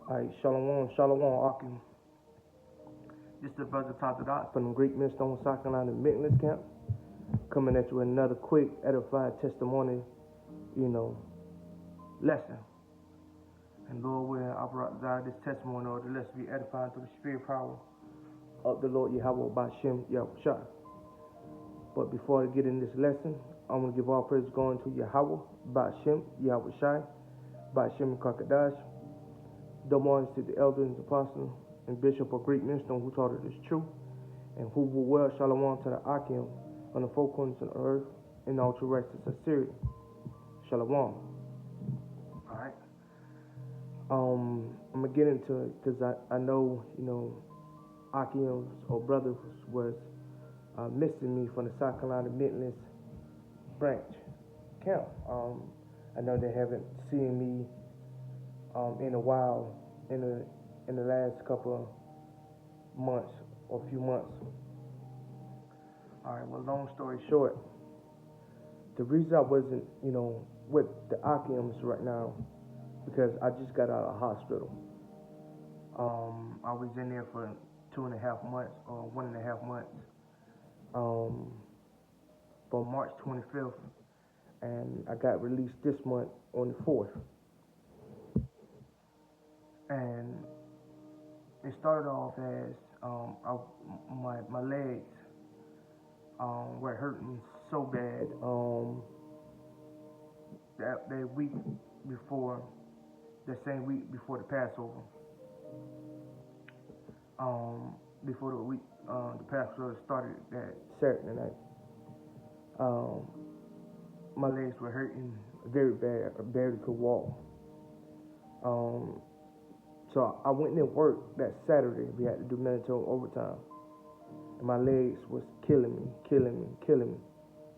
Alright, Shalom, Shalom, Akim. This is the brother Tazadat from the Greek Millstone, South Carolina Maintenance Camp. Coming at you with another quick, edified testimony, lesson. And Lord, willing, I brought this testimony or the lesson be edified through the spirit power of the Lord Yahweh by Shem Yahawashi. But before I get in this lesson, I'm going to give all praise going to Yahweh by Shem Yahawashi, by Shem Kakadash. Double honors to the elders and apostles and bishop of Greek Millstone who taught it is true, and who will wear Shalom to the Akim on the four corners of the earth and all true righteous Assyria. Shalom. Alright. I'm gonna get into it because I know, Akims or brothers was missing me from the South Carolina Maintenance branch camp. I know they haven't seen me in a while, in the last couple of months or few months. All right, well, long story short, the reason I wasn't, with the Akims right now, because I just got out of hospital. I was in there for 2.5 months or 1.5 months, from March 25th, and I got released this month on the 4th. And it started off as my legs were hurting so bad that week before, the same week before the Passover. Before the Passover started that Saturday night, my legs were hurting very bad. I barely could walk. So I went in work that Saturday. We had to do mandatory overtime. And my legs was killing me.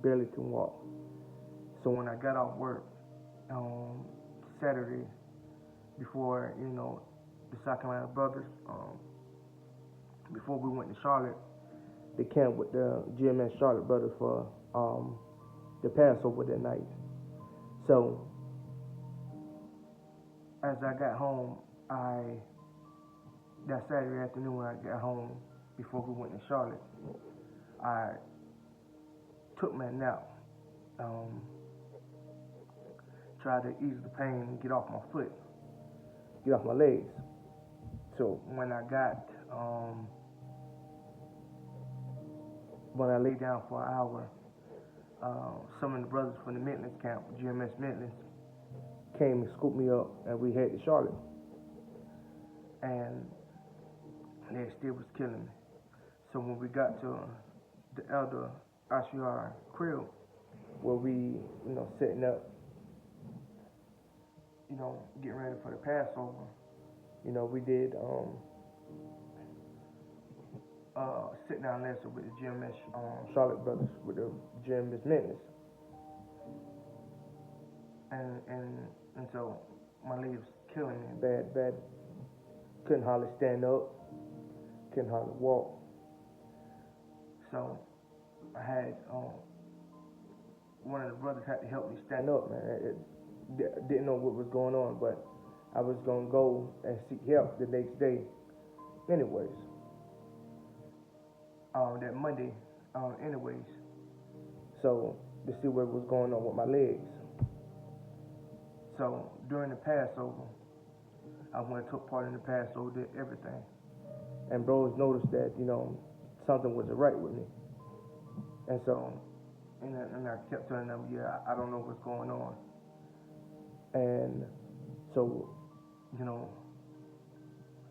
Barely could walk. So when I got off work Saturday, before, the South Carolina brothers, before we went to Charlotte, they camped with the GMS Charlotte brothers for the Passover that night. So as I got home, that Saturday afternoon when I got home, before we went to Charlotte, I took my nap, tried to ease the pain and get off my legs. So when I lay down for an hour, some of the brothers from the maintenance camp, GMS maintenance, came and scooped me up, and we headed to Charlotte. And they still was killing me. So when we got to the elder Ashiar crib, where we, setting up, getting ready for the Passover, we did sit down there with the GMS Charlotte brothers, with the GMS maintenance. And so my legs was killing me bad. Couldn't hardly stand up, couldn't hardly walk. So I had one of the brothers had to help me stand up, man. Didn't know what was going on, but I was gonna go and seek help the next day anyways. That Monday, anyways. So to see what was going on with my legs. So during the Passover, I went and took part in the Passover, did everything. And bros noticed that, something wasn't right with me. And so, and I kept telling them, I don't know what's going on. And so,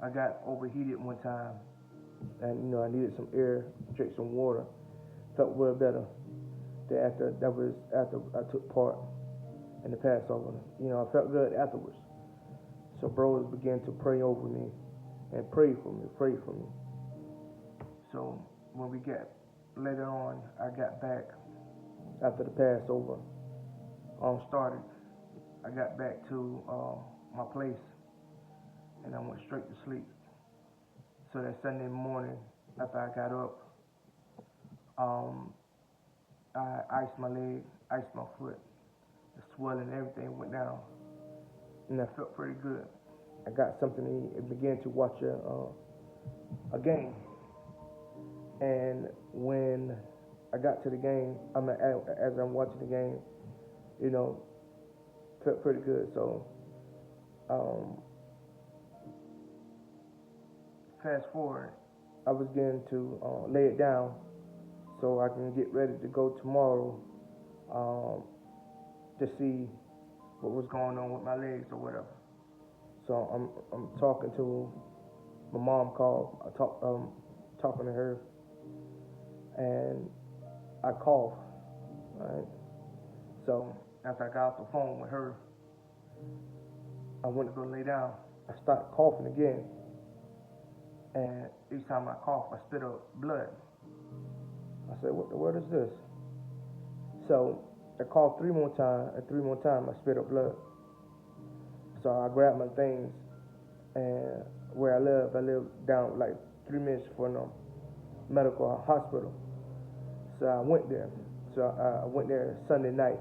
I got overheated one time, and, I needed some air, drank some water, felt well better. That was after I took part in the Passover. I felt good afterwards. So bros began to pray over me and pray for me. So when we got later on, I got back after the Passover started. I got back to my place, and I went straight to sleep. So that Sunday morning, after I got up, I iced my leg, iced my foot. The swelling and everything went down, and I felt pretty good. I got something to eat and began to watch a game. And when I got to the game, as I'm watching the game, you know, felt pretty good. So um, fast forward, I was getting to lay it down so I can get ready to go tomorrow um, to see what was going on with my legs or whatever. So I'm talking to my mom. Called. Talking to her, and I cough. Right. So after I got off the phone with her, I went to go lay down. I started coughing again, and each time I cough, I spit up blood. I said, "What the word is this?" So I coughed 3 more times, and 3 more times I spit up blood. So I grabbed my things, and where I live down like 3 minutes from the medical hospital. So I went there. So I went there Sunday night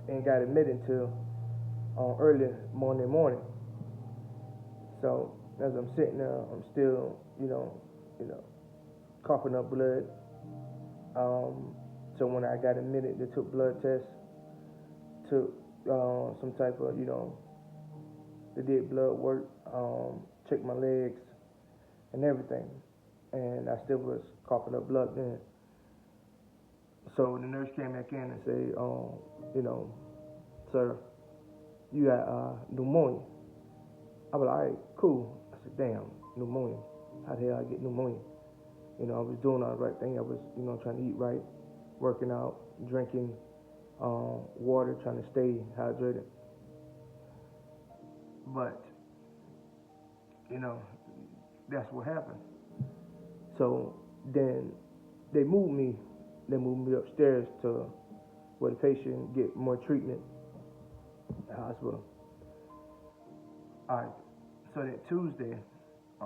and got admitted to early Monday morning. So as I'm sitting there, I'm still, coughing up blood. So when I got admitted, they took blood tests, took some type of, they did blood work, checked my legs and everything, and I still was coughing up blood then. So the nurse came back in and said, sir, you got pneumonia. I was like, all right, cool. I said, damn, pneumonia. How the hell I get pneumonia? I was doing all the right thing. I was, trying to eat right, working out, drinking water, trying to stay hydrated. But, that's what happened. So then they moved me upstairs to where the patient get more treatment at the hospital. All right. So that Tuesday, I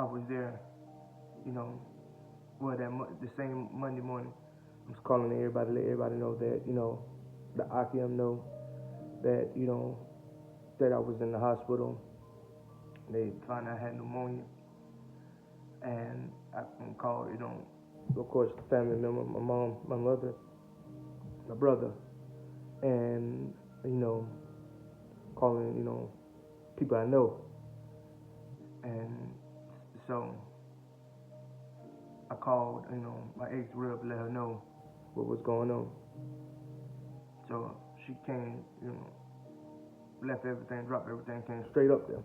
was there, the same Monday morning. I was calling everybody, let everybody know that, the IQM know that, that I was in the hospital. They found out I had pneumonia. And I called, of course, the family member, my mom, my mother, my brother, and, calling, people I know. And so I called, my ex-rep, let her know what was going on. So she came, left everything, dropped everything, came straight up there.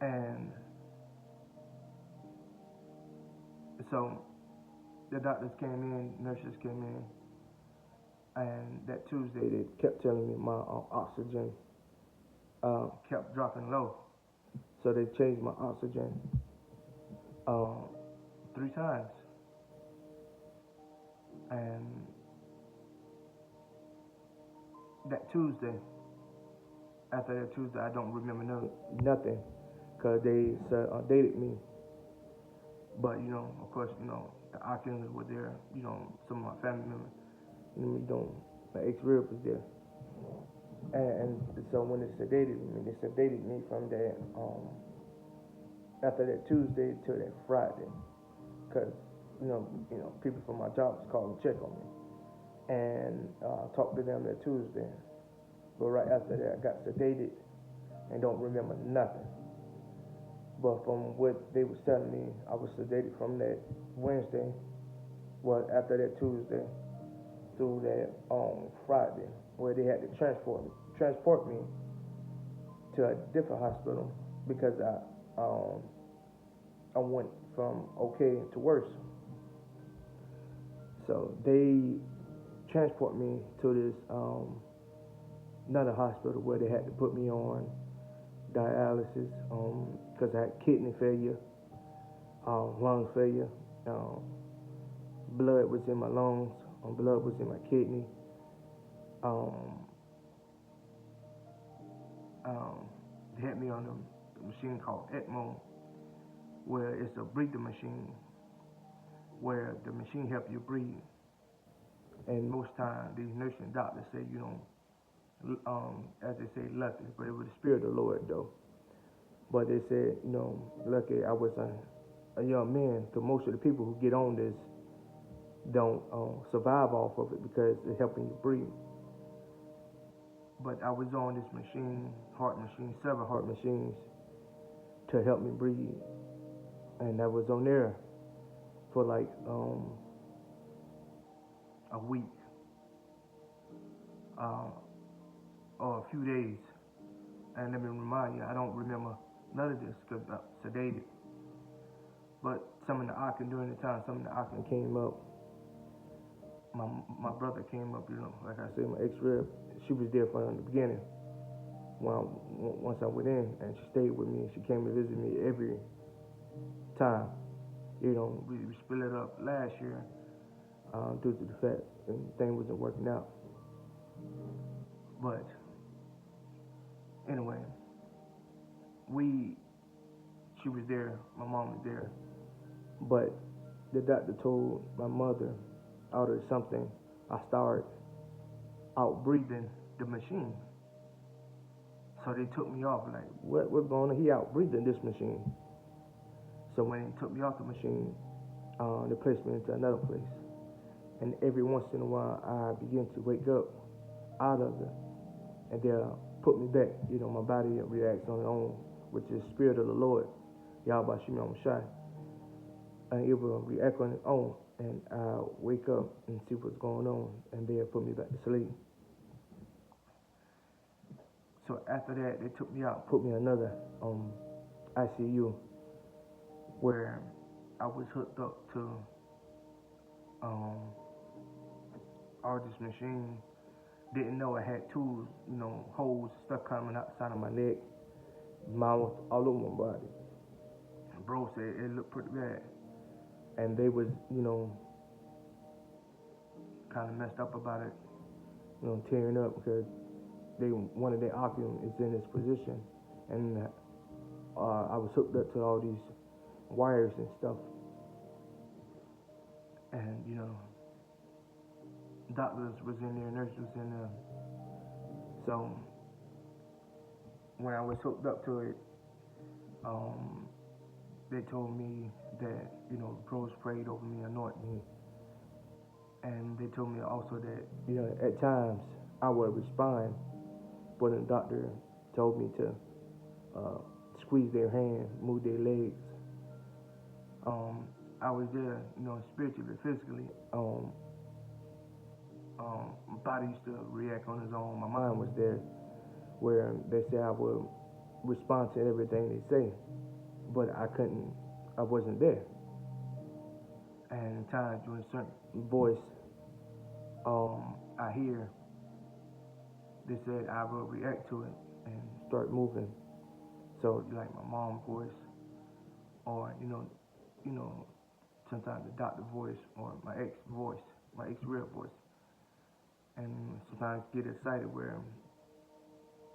And so the doctors came in, nurses came in, and that Tuesday they kept telling me my oxygen kept dropping low. So they changed my oxygen 3 times. And that Tuesday, after that Tuesday, I don't remember nothing, because they dated me. But, of course, the Oculans were there, some of my family members, my ex-rib was there. And so when they sedated me from that, after that Tuesday to that Friday, because, people from my job was calling to check on me. And talked to them that Tuesday. But right after that, I got sedated and don't remember nothing. But from what they was telling me, I was sedated from that Wednesday, after that Tuesday, through that Friday, where they had to transport me to a different hospital because I went from okay to worse. So they transport me to this another hospital where they had to put me on dialysis because I had kidney failure, lung failure, blood was in my lungs, blood was in my kidney. They had me on a machine called ECMO, where it's a breathing machine, where the machine helps you breathe. And most times, these nursing doctors say, as they say, lucky, but it was the Spirit of the Lord though. But they said, lucky I was a young man, because most of the people who get on this don't survive off of it because it's helping you breathe. But I was on this machine, heart machine, several heart machines to help me breathe. And I was on there for like a week or a few days. And let me remind you, I don't remember none of this because I'm sedated. But some of the oxygen during the time, some of the oxygen came up. My brother came up, like I said, my ex-rep, she was there from the beginning. Once I went in, and she stayed with me. She came to visit me every time. We split it up last year due to the fact that things wasn't working out. But anyway, she was there, my mom was there, but the doctor told my mother out of something, I started out breathing the machine. So they took me off, like, what's going on? He out breathing this machine. So when they took me off the machine, they placed me into another place. And every once in a while, I begin to wake up out of it, and they'll put me back. My body reacts on its own, which is the Spirit of the Lord, Yahawashi, and it will react on its own. And I'll wake up and see what's going on, and they'll put me back to sleep. So after that, they took me out, put me in another ICU, where I was hooked up to all this machine. Didn't know I had tools, holes, stuff coming outside of my neck, mouth, all over my body. And bro said it looked pretty bad. And they was, kind of messed up about it, tearing up because one of their oxygen is in this position. And I was hooked up to all these wires and stuff. And, doctors was in there, nurses was in there. So when I was hooked up to it, they told me that, pros prayed over me, anointed me. And they told me also that, at times I would respond, but the doctor told me to squeeze their hand, move their legs. I was there, spiritually, physically. My body used to react on its own. My mind was there, where they said I would respond to everything they say, but I wasn't there. And at times, during a certain voice, I hear, they said I will react to it and start moving. So like my mom's voice, or sometimes the doctor voice, or my ex voice, my ex-rep voice. And sometimes get excited where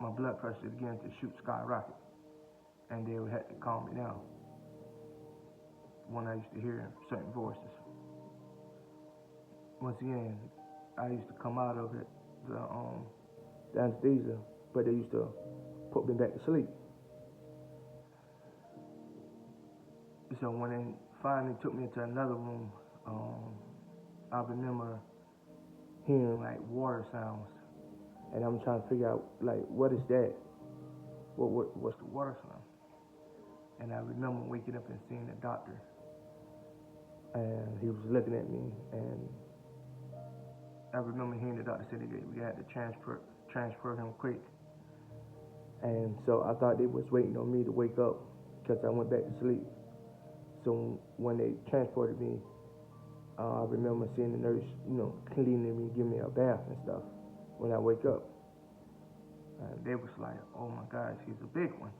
my blood pressure began to shoot skyrocket, and they would have to calm me down when I used to hear certain voices. Once again, I used to come out of it, the anesthesia, but they used to put me back to sleep. So when they finally took me into another room, I remember hearing like water sounds, and I'm trying to figure out like what is that? What's the water sound? And I remember waking up and seeing the doctor, and he was looking at me, and I remember hearing the doctor say that we had to transfer him quick. And so I thought they was waiting on me to wake up because I went back to sleep. So when they transported me, I remember seeing the nurse, cleaning me, giving me a bath and stuff when I wake up. And they was like, oh my gosh, he's a big one.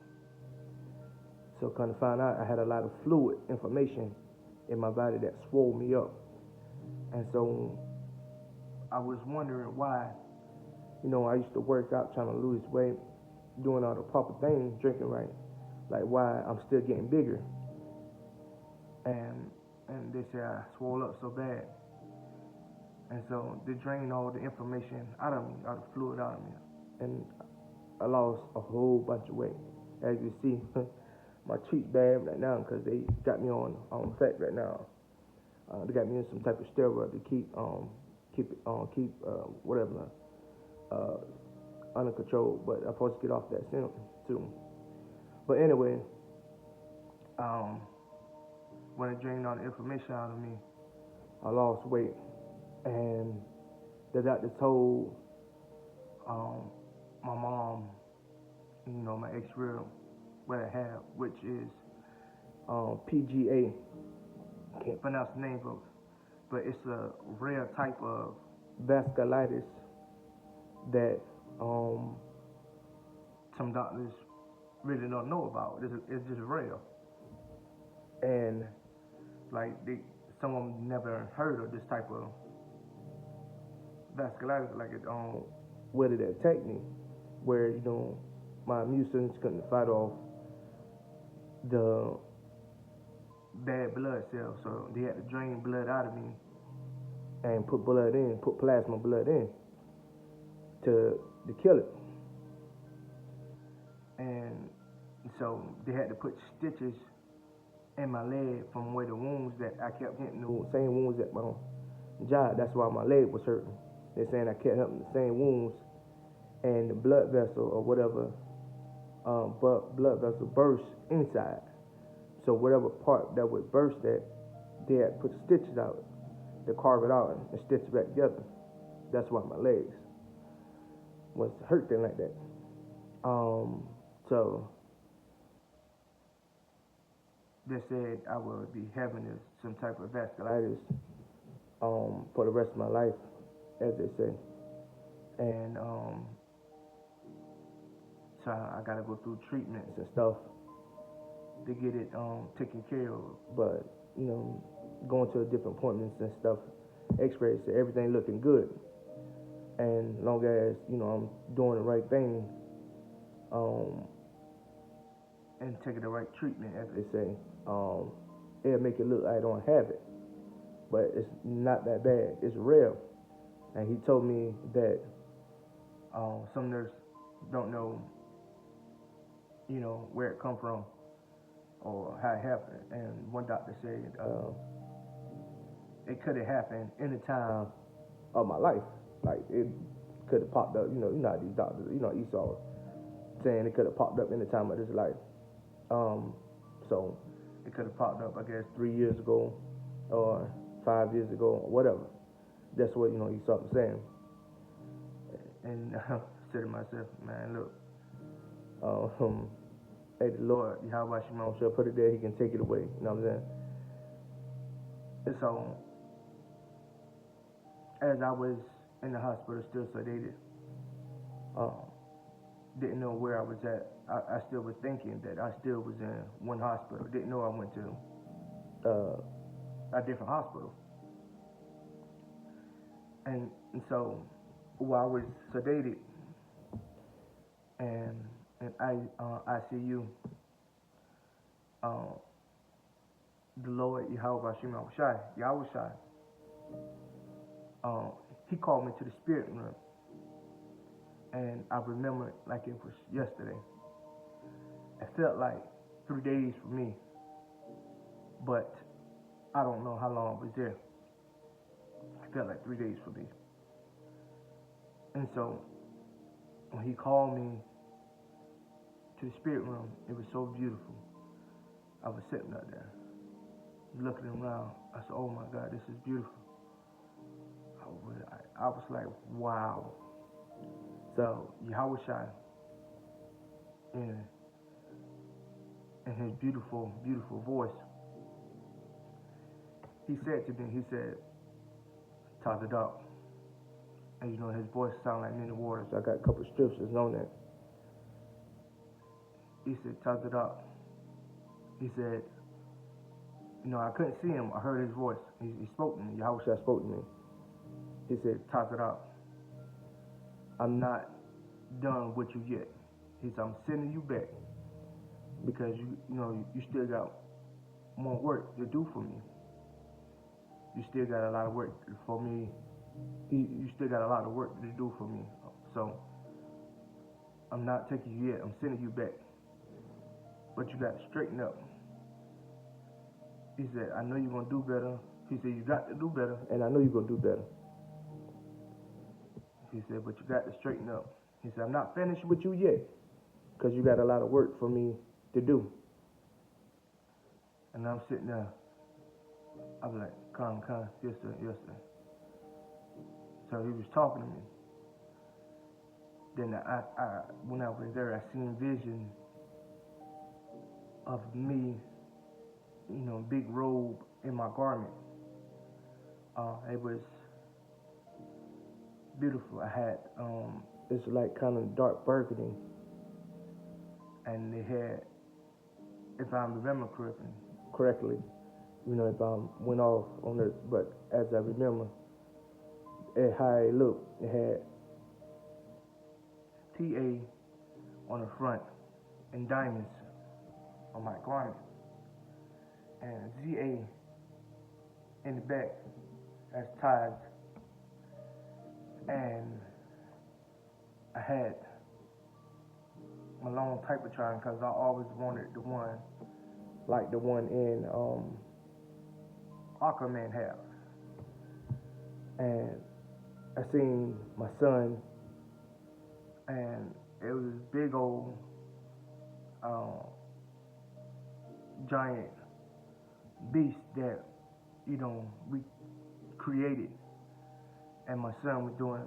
So kind of found out I had a lot of fluid information in my body that swole me up. And so I was wondering why, I used to work out trying to lose weight, doing all the proper things, drinking right, like why I'm still getting bigger. And they said I swole up so bad. And so they drained all the information out of me, all the fluid out of me. and I lost a whole bunch of weight. As you see, my cheeks bad right now because they got me on fat right now. They got me in some type of steroid to keep whatever under control. But I'm supposed to get off that soon. But anyway, when it drained all the information out of me, I lost weight, and the doctor told my mom, my ex-real, what I have, which is PGA. Can't pronounce the name of it, but it's a rare type of vasculitis that some doctors really don't know about. It's just rare, and like some of them never heard of this type of vasculitis. Like where did it attack me? Where my immune system couldn't fight off the bad blood cells, so they had to drain blood out of me and put plasma blood in to kill it. And so they had to put stitches in my leg from where the wounds that I kept hitting, the same wounds at my job. That's why my leg was hurting. They're saying I kept hitting the same wounds, and the blood vessel or whatever, blood vessel burst inside. So whatever part that would burst, that they had put stitches out to carve it out and stitch it back together. That's why my legs was hurting like that. So they said I would be having some type of vasculitis for the rest of my life, as they say. And so I gotta go through treatments and stuff to get it taken care of. But going to different appointments and stuff, x-rays, so everything looking good. And long as I'm doing the right thing and taking the right treatment, as they say, it'll make it look like I don't have it. But it's not that bad. It's real. And he told me that some nurses don't know, where it come from or how it happened. And one doctor said it could have happened any time of my life. Like it could have popped up. You know how these doctors, Esau saying it could have popped up any time of his life. So it could have popped up, I guess, 3 years ago or 5 years ago or whatever. That's what Esau was saying. And I said to myself, man, look, hey, the Lord, Yahawashi, shall put it there, he can take it away. You know what I'm saying? And so, as I was in the hospital, still sedated, didn't know where I was at. I still was thinking that I still was in one hospital. Didn't know I went to a different hospital. And so, while I was sedated and ICU, the Lord Yahawashi, he called me to the spirit room, and I remember it like it was yesterday. It felt like 3 days for me, but I don't know how long I was there. It felt like 3 days for me. And so when he called me to the spirit room, it was so beautiful. I was sitting up there, looking around. I said, oh my God, this is beautiful. I was like, wow. So Yahawashi, in his beautiful, beautiful voice, he said to me, Tazadak. And his voice sounded like many waters. I got a couple of scriptures on that. He said, Tazadak. He said, I couldn't see him. I heard his voice. He spoke to me. Yahawashi spoke to me. He said, Tazadak, I'm not done with you yet. He said, I'm sending you back because you still got more work to do for me. You still got a lot of work for me. You still got a lot of work to do for me. So I'm not taking you yet. I'm sending you back. But you got to straighten up. He said, I know you're going to do better. He said, you got to do better, and I know you're going to do better. He said, but you got to straighten up. He said, I'm not finished with you yet, because you got a lot of work for me to do. And I'm sitting there. I'm like, calm, yes sir, yes sir. So he was talking to me. Then when I was there, I seen vision of me, big robe in my garment. It was beautiful. I had, it's like kind of dark burgundy. And they had, if I remember correctly, if I went off on it, but as I remember, how it looked, it had TA on the front and diamonds on my garment, and ZA in the back as ties, and I had my long Typetron because I always wanted the one like the one in Aquaman house. And I seen my son, and it was this big old giant beast that we created, and my son was doing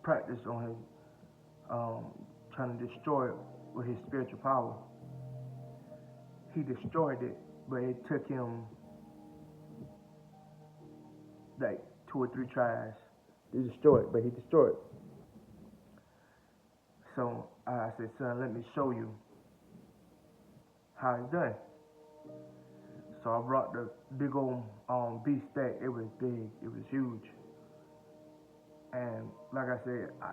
practice on his trying to destroy it with his spiritual power. He destroyed it, but it took him like 2 or 3 tries to destroy it, but he destroyed it. So I said, son, let me show you how it's done. So I brought the big old beef stack. It was big, it was huge. And like I said, I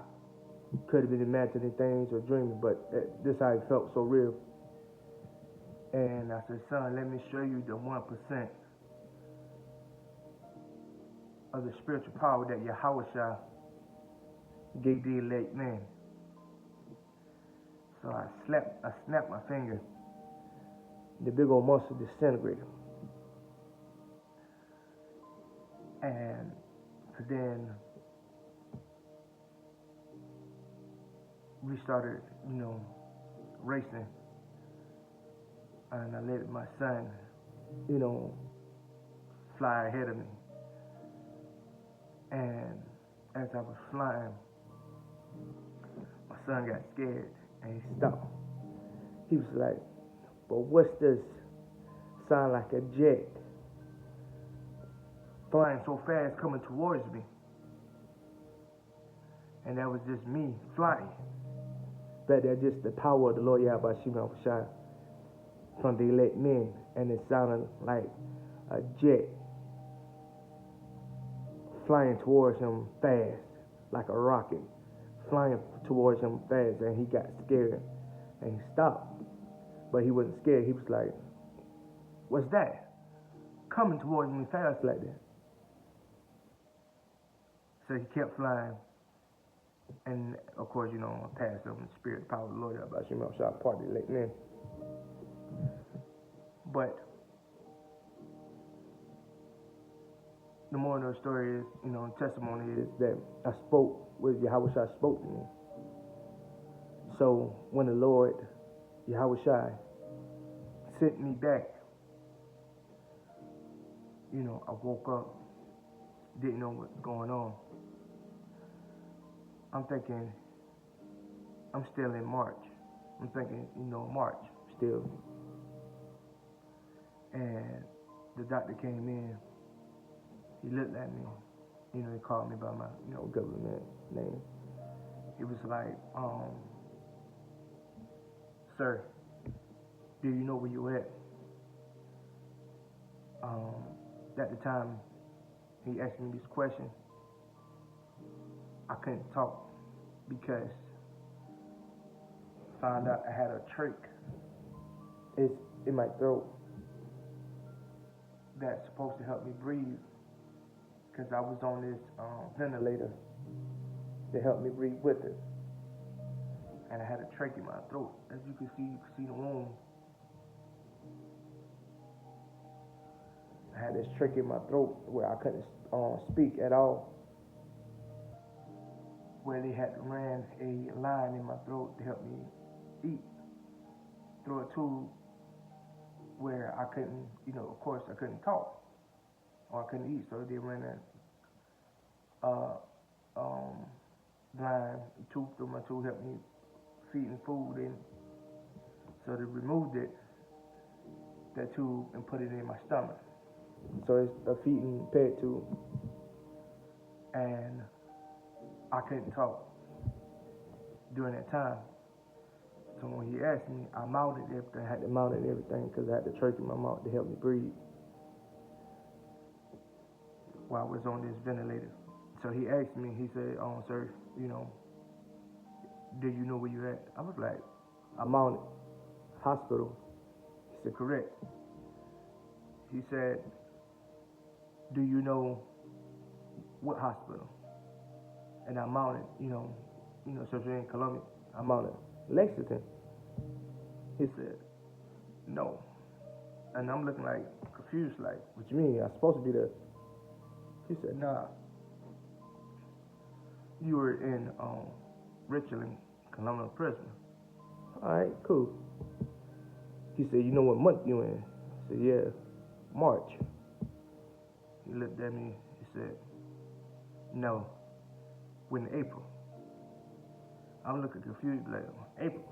could have been imagining things or dreaming, but this how it felt so real. And I said, son, let me show you the 1% of the spiritual power that Yahawashi gave the elect man. So I snapped my finger. The big old monster disintegrated. And then we started, racing. And I let my son, fly ahead of me. And as I was flying, my son got scared and he stopped. He was like, but what's this? Sound like a jet flying so fast coming towards me. And that was just me flying. But that's just the power of the Lord Yahawashi from the elect men, and it sounded like a jet flying towards him fast, like a rocket, flying towards him fast, and he got scared, and he stopped. But he wasn't scared. He was like, what's that? Coming towards me fast like that. So he kept flying, and of course, I passed over the spirit, power of the Lord Yahawashi, part of the elect men. But the moral of the story is, testimony is that I spoke with Yahawashi spoke to me. So when the Lord Yahawashi sent me back, I woke up, didn't know what's going on. I'm thinking, I'm still in March. I'm thinking, March still. And the doctor came in. He looked at me. He called me by my, government name. He was like, sir, do you know where you at? At the time he asked me this question, I couldn't talk because I found out I had a trach. It's in my throat that's supposed to help me breathe, because I was on this ventilator to help me breathe with it. and I had a trach in my throat. As you can see the wound. I had this trach in my throat where I couldn't speak at all. Where they had ran a line in my throat to help me eat through a tube where I couldn't, of course I couldn't talk or I couldn't eat. So they ran a line tube through my tube, helped me feeding food in. So they removed that tube and put it in my stomach. So it's a feeding peg tube, and I couldn't talk during that time. So when he asked me, I mounted everything. I had to mount everything because I had the trach in my mouth to help me breathe while I was on this ventilator. So he asked me, he said, sir, do you know where you're at? I was like, I'm on it. Hospital. He said, correct. He said, do you know what hospital? And I mounted, so you're in Columbia. I mounted Lexington. He said, no. And I'm looking like confused, like, what you mean? I'm supposed to be there. He said, nah. You were in Richland, Columbia prison. All right, cool. He said, you know what month you in? I said, yeah, March. He looked at me, he said, no, we're in April. I'm looking confused, like, April?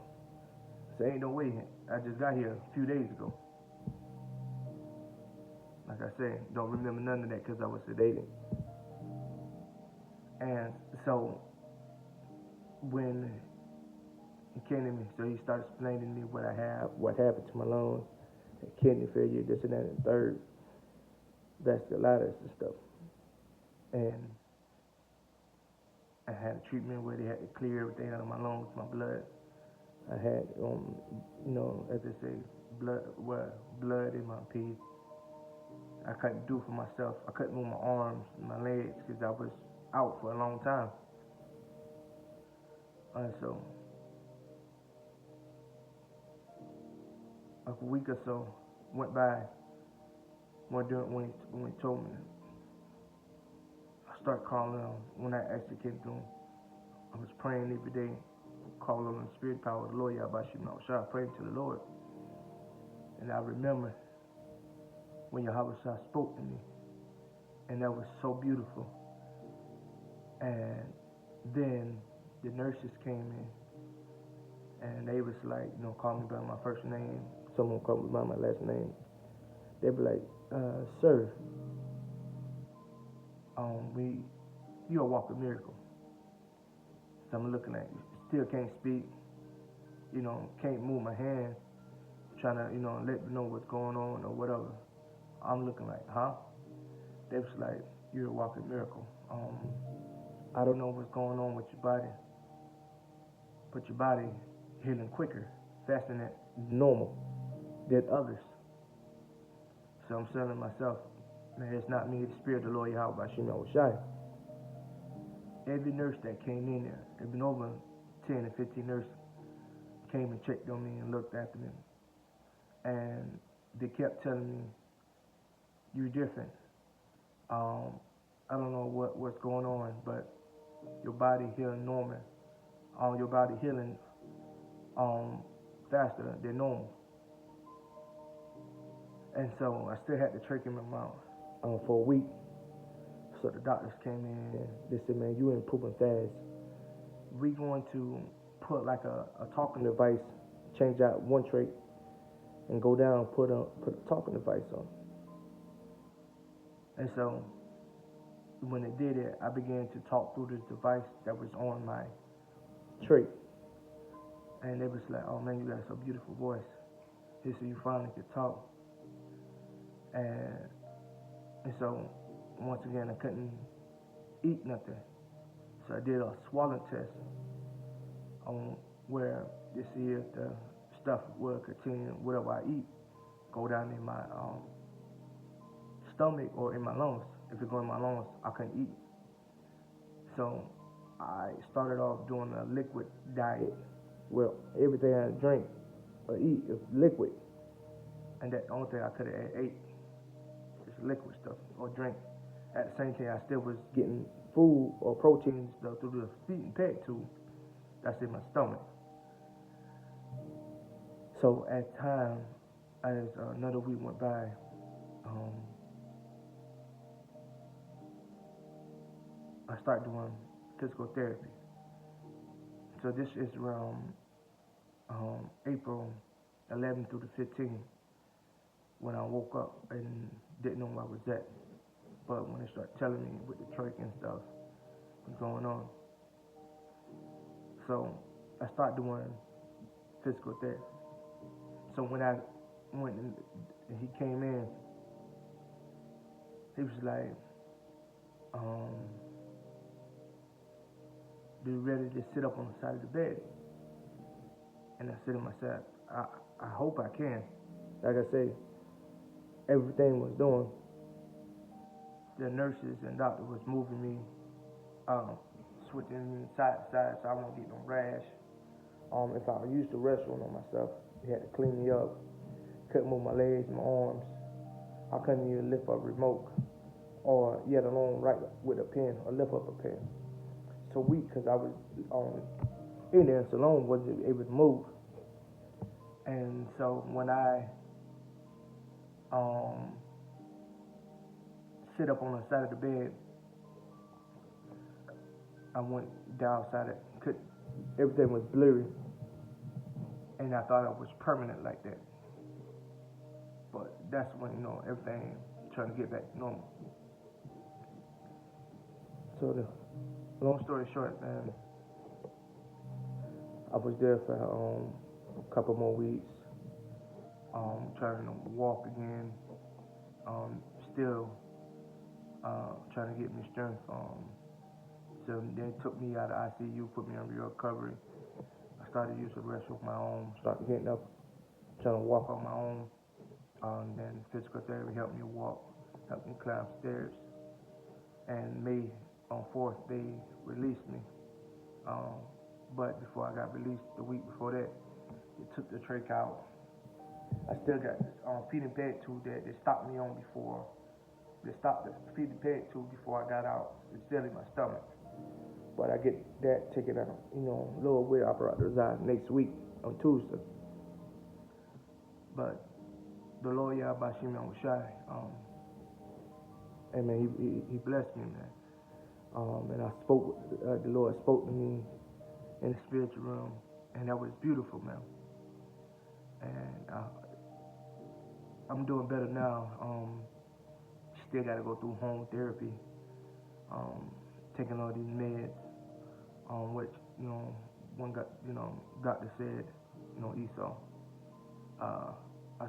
I said, ain't no way, I just got here a few days ago. Like I said, don't remember none of that because I was sedated. And so, when he came to me, so he started explaining to me what I have, what happened to my lungs, kidney failure, this and that, and third, vasculitis and stuff. And I had a treatment where they had to clear everything out of my lungs, my blood. I had, as they say, blood in my pee. I couldn't do for myself. I couldn't move my arms and my legs because I was out for a long time. And so, a week or so went by when he told me. I started calling him. When I actually came to him, I was praying every day, calling on the spirit power of the Lord, Yahawashi, praying to the Lord. And I remember when Yahawashi spoke to me, and that was so beautiful. And then the nurses came in, and they was like, call me by my first name. Someone called me by my last name. They be like, sir, you're a walking miracle. So I'm looking at you, still can't speak, can't move my hand, trying to, let me know what's going on or whatever. I'm looking like, huh? They was like, you're a walking miracle. I don't know what's going on with your body, but your body healing quicker, faster than normal, than others. So I'm telling myself, man, it's not me, it's the spirit of the Lord Yahawashi. Every nurse that came in there, there'd been over 10 or 15 nurses, came and checked on me and looked after me. And they kept telling me, you're different. I don't know what's going on, but your body healing normal. Your body healing faster than normal. And so I still had the trach in my mouth for a week. So the doctors came in, they said, man, you ain't pooping fast. We're going to put like a talking device, change out one trach, and go down and put a talking device on. And so when they did it, I began to talk through this device that was on my trach. And they was like, oh man, you got a so beautiful voice. He said, you finally could talk. And so once again, I couldn't eat nothing. So I did a swallow test on where to see if the stuff will continue, whatever I eat, go down in my stomach or in my lungs. If it go in my lungs, I couldn't eat. So I started off doing a liquid diet. Well, everything I drink or eat is liquid, and that's the only thing I could have ate, just liquid stuff or drink. At the same time, I still was getting food or protein stuff through the feeding peg tube that's in my stomach. So at time, as another week went by, um, I started doing physical therapy. So this is around April 11th through the 15th when I woke up and didn't know where I was at. But when they started telling me with the trach and stuff was going on, so I started doing physical therapy. So when I went and he came in, he was like, "Be ready to sit up on the side of the bed." And I said to myself, I hope I can. Like I say, everything was doing. The nurses and doctor was moving me, switching me side to side so I won't get no rash. If I used the restroom on myself, they had to clean me up. Couldn't move my legs, my arms. I couldn't even lift up a remote, or yet alone write with a pen or lift up a pen. So weak because I was in there so long, wasn't able to move. And so when I sit up on the side of the bed, I went down side it. Everything was blurry, and I thought it was permanent like that. But that's when everything trying to get back to normal. So the long story short, man, I was there for a couple more weeks, trying to walk again, still trying to get me strength. So they took me out of ICU, put me on real recovery. I started using the restroom my own, started getting up, trying to walk on my own. Then physical therapy helped me walk, helped me climb stairs. And May on 4th, they released me. But before I got released, the week before that, they took the trach out. I still got this feeding peg tube that they stopped me on before. They stopped the feeding peg tube before I got out. It's still in my stomach. But I get that taken out, lower weight apparatus next week on Tuesday. But the Lord Yahawashi was shy. And man, he blessed me, man. And I spoke, the Lord spoke to me in the spiritual realm, and that was beautiful, man. And I'm doing better now. Still got to go through home therapy, taking all these meds, which one got, doctor said, Esau, I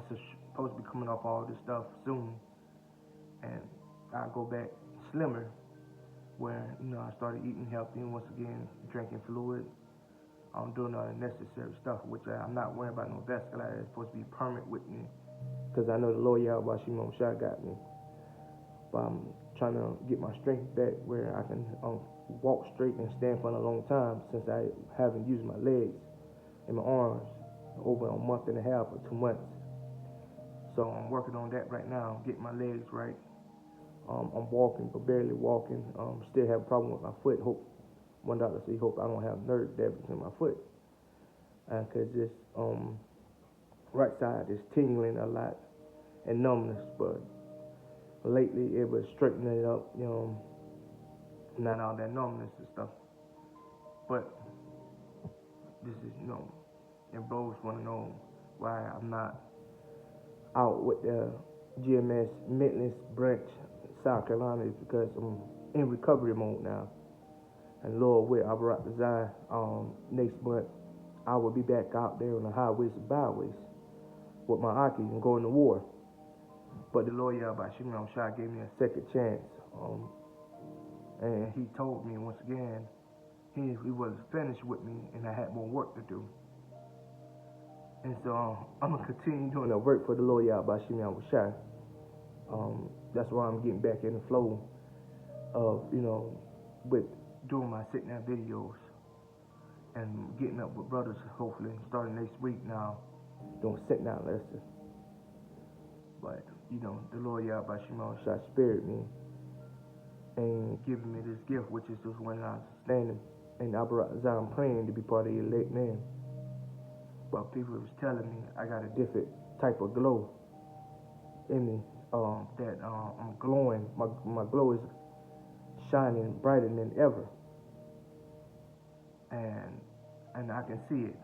supposed to be coming off all this stuff soon, and I go back slimmer, where I started eating healthy once again, drinking fluid. I'm doing all the necessary stuff, which I'm not worrying about no vascular. It's supposed to be permanent with me, because I know the Lord Yahawashi got me. But I'm trying to get my strength back where I can walk straight and stand for a long time, since I haven't used my legs and my arms over a month and a half or 2 months. So I'm working on that right now, getting my legs right. I'm walking, but barely walking. Still have a problem with my foot. Hope one doctor said he hope I don't have nerve damage in my foot, because this right side is tingling a lot and numbness. But lately it was straightening it up, not all that numbness and stuff. But this is, and bros want to know why I'm not out with the GMS Midlands branch, South Carolina, is because I'm in recovery mode now. And Lord will, I'll rock the Zion. Next month, I will be back out there on the highways and byways with my Aki and going to war. But the Lord Yahawashi gave me a second chance. And he told me once again, he wasn't finished with me and I had more work to do. And so I'm going to continue doing the work for the Lord Yahawashi. That's why I'm getting back in the flow of, with doing my sit-down videos and getting up with brothers, hopefully, starting next week now, doing sit-down lessons. But, the Lord Yahawashi spared me and giving me this gift, which is just when I was standing in I'm praying to be part of the elect man. But people was telling me I got a different type of glow in me, that I'm glowing. My glow is shining brighter than ever. And I can see it.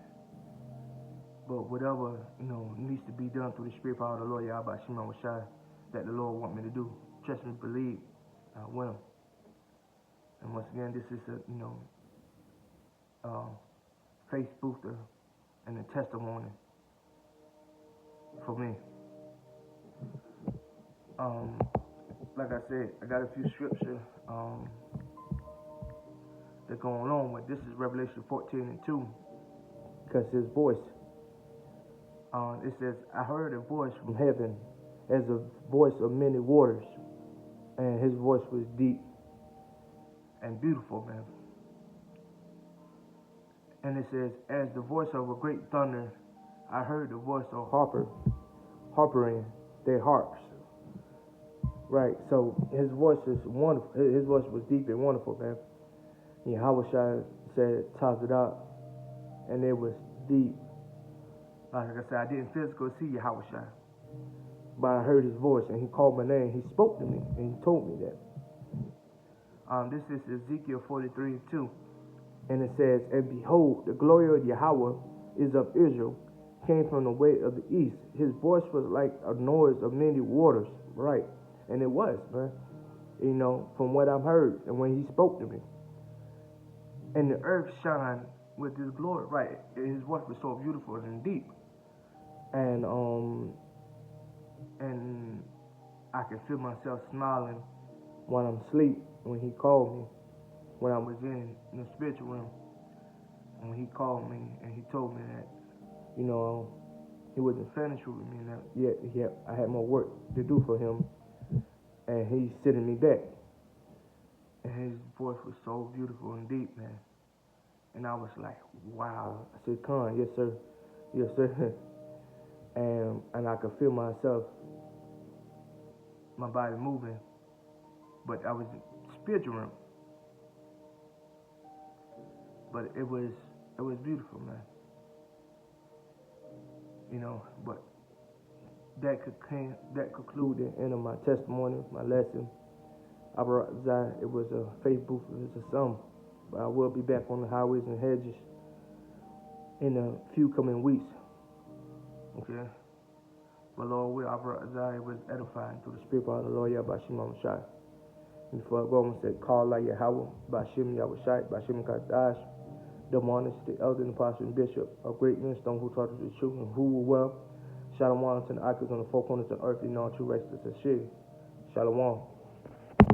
But whatever, needs to be done through the spirit power of the Lord Yahawashi that the Lord want me to do. Trust me, believe, I will. And once again, this is a faith booster and a testimony for me. Like I said, I got a few scriptures that go along with this. Is Revelation 14:2, because his voice. It says, I heard a voice from heaven as a voice of many waters, and his voice was deep and beautiful, man. And it says, as the voice of a great thunder, I heard the voice of harping their harps. Right, so his voice is wonderful. His voice was deep and wonderful, man. Yahawashi said, toss it out, and it was deep. Like I said, I didn't physically see Yahawashi, but I heard his voice, and he called my name. He spoke to me, and he told me that. This is Ezekiel 43:2, and it says, and behold, the glory of Yahweh is of Israel, came from the way of the east. His voice was like a noise of many waters, right? And it was, man, from what I've heard, and when he spoke to me. And the earth shined with his glory, right? His voice was so beautiful and deep. And I could feel myself smiling when I'm asleep, when he called me, when I was in the spiritual realm. And when he called me and he told me that, he wasn't finished with me, and yet I had more work to do for him. And he's sending me back. And his voice was so beautiful and deep, man. And I was like, wow. I said, Khan, yes, sir. Yes, sir. And I could feel myself, my body moving. But I was in spiritual realm. But it was beautiful, man. But that concluded the end of my testimony, my lesson. It was a faith booth, it was a sum. But I will be back on the highways and hedges in a few coming weeks. Okay? But Lord, it was edifying through the spirit of the Lord Yahawashi. And before I go, I'm going to say, call like Yahweh, Bashim Yahawashi, Bashim Kadash, the monarchs, the elder and apostle and bishop, a great millstone who taught us the truth and who will well. Shalom to the icons on the four corners of the earth, and all true righteousness and shit. Shalom.